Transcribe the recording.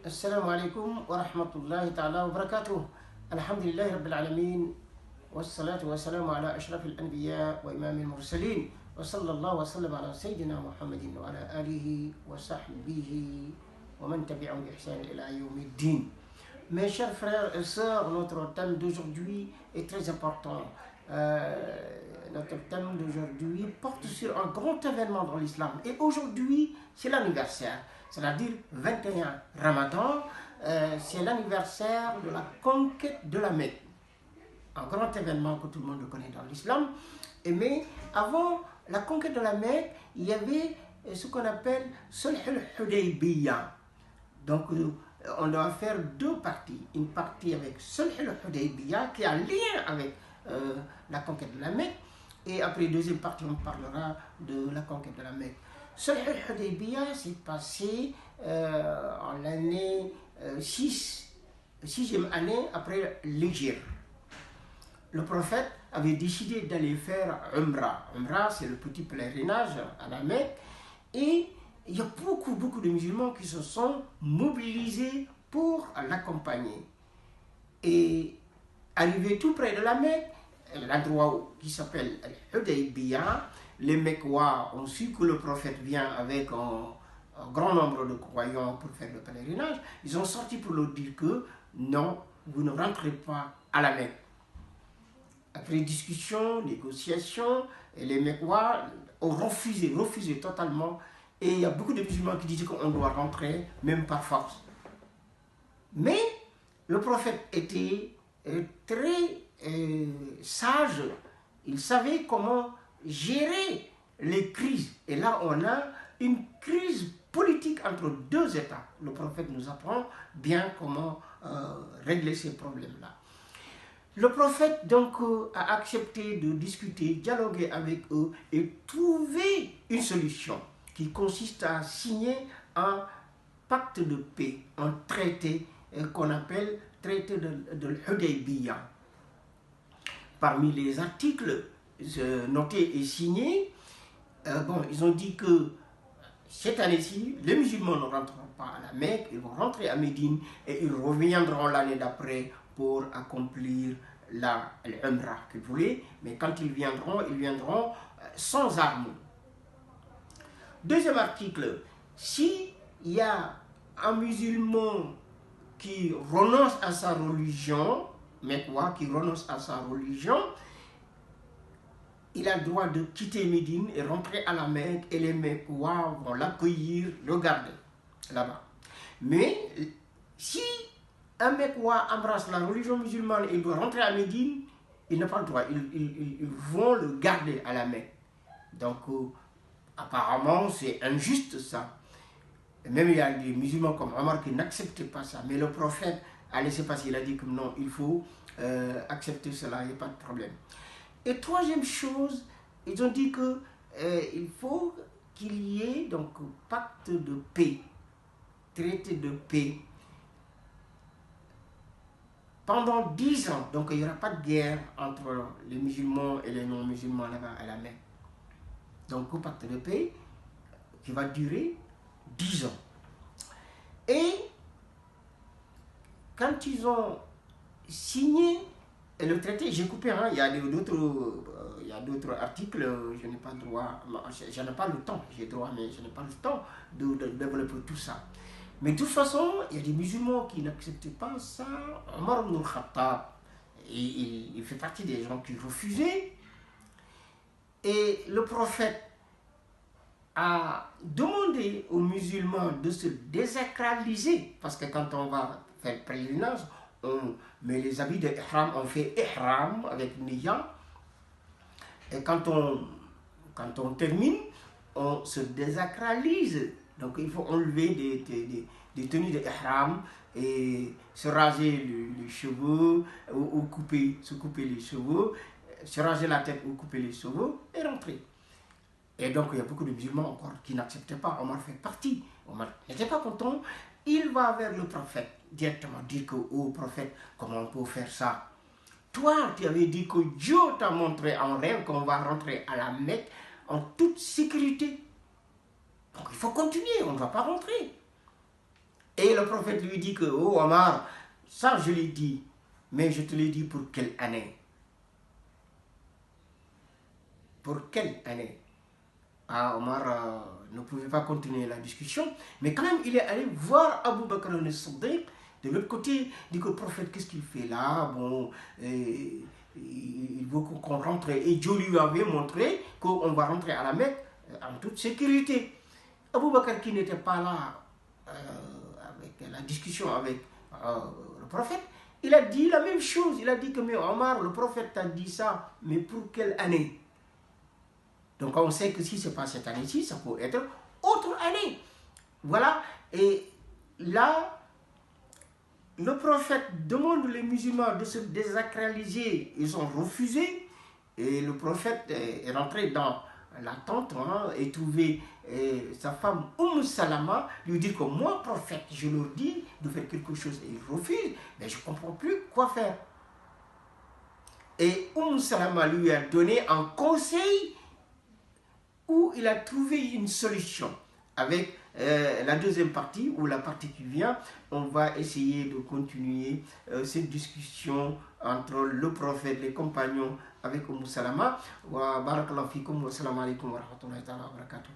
السلام عليكم ورحمة الله تعالى وبركاته. الحمد لله رب العالمين، والصلاة والسلام على أشرف الأنبياء وإمام المرسلين، وصلى الله وسلم على سيدنا محمد وعلى آله وصحبه ومن تبعهم بإحسان إلى يوم الدين. Mes chers frères et sœurs, notre thème d'aujourd'hui est très important. Notre thème d'aujourd'hui porte sur un grand événement dans l'islam. Et aujourd'hui, c'est l'anniversaire, c'est-à-dire 21 Ramadan. C'est l'anniversaire de la conquête de la Mecque. Un grand événement que tout le monde connaît dans l'islam. Mais avant la conquête de la Mecque, il y avait ce qu'on appelle Sulh al-Hudaybiyah. Donc, on doit faire deux parties. Une partie avec Sulh al-Hudaybiyah qui a un lien avec la conquête de la Mecque. Et après, deuxième partie, on parlera de la conquête de la Mecque. Sulh al-Hudaybiyah s'est passé en l'année 6e année après l'Hégire. Le prophète avait décidé d'aller faire Umrah. Umrah, c'est le petit pèlerinage à la Mecque. Et il y a beaucoup de musulmans qui se sont mobilisés pour l'accompagner. Et arrivé tout près de la Mecque, l'endroit qui s'appelle Hudaybiyah, les Mecquois ont su que le prophète vient avec un grand nombre de croyants pour faire le pèlerinage. Ils ont sorti pour leur dire que non, vous ne rentrez pas à la Mecque. Après discussion, négociation, les Mecquois ont refusé totalement. Et il y a beaucoup de musulmans qui disent qu'on doit rentrer, même par force. Mais le prophète était très sage. Il savait comment gérer les crises. Et là, on a une crise politique entre deux États. Le prophète nous apprend bien comment régler ces problèmes-là. Le prophète donc a accepté de discuter, dialoguer avec eux et trouver une solution qui consiste à signer un pacte de paix, un traité qu'on appelle traité de l'Hudaybiyah. Parmi les articles notés et signés, ils ont dit que cette année-ci, les musulmans ne rentreront pas à la Mecque, ils vont rentrer à Médine et ils reviendront l'année d'après pour accomplir l'Umrah qu'ils voulaient, mais quand ils viendront sans armes. Deuxième article, s'il y a un musulman qui renonce à sa religion, qui renonce à sa religion, il a le droit de quitter Médine et rentrer à la Mecque, et les Mecquois vont l'accueillir, le garder là-bas. Mais si un Mecquois embrasse la religion musulmane et il doit rentrer à Médine, il n'a pas le droit, ils vont le garder à la Mecque. Donc, apparemment, c'est injuste ça. Et même il y a des musulmans comme Omar qui n'acceptaient pas ça. Mais le prophète a laissé passer, il a dit que non, il faut accepter cela, il n'y a pas de problème. Et troisième chose, ils ont dit qu'il faut qu'il y ait donc pacte de paix, traité de paix. Pendant 10 ans, donc il n'y aura pas de guerre entre les musulmans et les non-musulmans là-bas à la Mecque. Donc un pacte de paix qui va durer 10 ans. Et quand ils ont signé le traité, j'ai coupé, il y a d'autres articles, je n'ai pas le droit, je n'ai pas le temps, j'ai droit, mais je n'ai pas le temps de développer tout ça. Mais de toute façon, il y a des musulmans qui n'acceptaient pas ça. Omar ibn al-Khattab, il fait partie des gens qui refusaient. Et le prophète a demandé aux musulmans de se désacraliser, parce que quand on va faire le pèlerinage, on met les habits de ihram, on fait ihram avec niya, et quand on termine, on se désacralise. Donc il faut enlever des tenues de ihram et se raser les cheveux ou se couper les cheveux, se raser la tête ou couper les cheveux et rentrer. Et donc il y a beaucoup de musulmans encore qui n'acceptaient pas. Omar fait partie. Omar n'était pas content. Il va vers le prophète directement dire au prophète, comment on peut faire ça? Toi, tu avais dit que Dieu t'a montré en rêve qu'on va rentrer à la Mecque en toute sécurité. Donc il faut continuer, on ne va pas rentrer. Et le prophète lui dit que, oh Omar, ça je l'ai dit, mais je te l'ai dit pour quelle année? Pour quelle année? Ah, Omar ne pouvait pas continuer la discussion, mais quand même il est allé voir Abu Bakr al-Siddiq. De l'autre côté, il dit que le prophète, qu'est-ce qu'il fait là? Bon, il veut qu'on rentre. Et Dieu lui avait montré qu'on va rentrer à la Mecque en toute sécurité. Abu Bakr, qui n'était pas là avec la discussion avec le prophète, il a dit la même chose. Il a dit que, mais Omar, le prophète t'a dit ça, mais pour quelle année? Donc on sait que si ce n'est pas cette année-ci, ça peut être autre année. Voilà. Et là, le prophète demande les musulmans de se désacraliser. Ils ont refusé. Et le prophète est rentré dans la tente et trouvé sa femme Salama lui dit que moi, prophète, je leur dis de faire quelque chose et ils refusent. Mais je ne comprends plus quoi faire. Et Salama lui a donné un conseil où il a trouvé une solution. Avec la deuxième partie, ou la partie qui vient, on va essayer de continuer cette discussion entre le prophète, les compagnons, avec Salama. Wa barakallahu fikum wa salamu alaykum wa rahmatullahi wa barakatuh.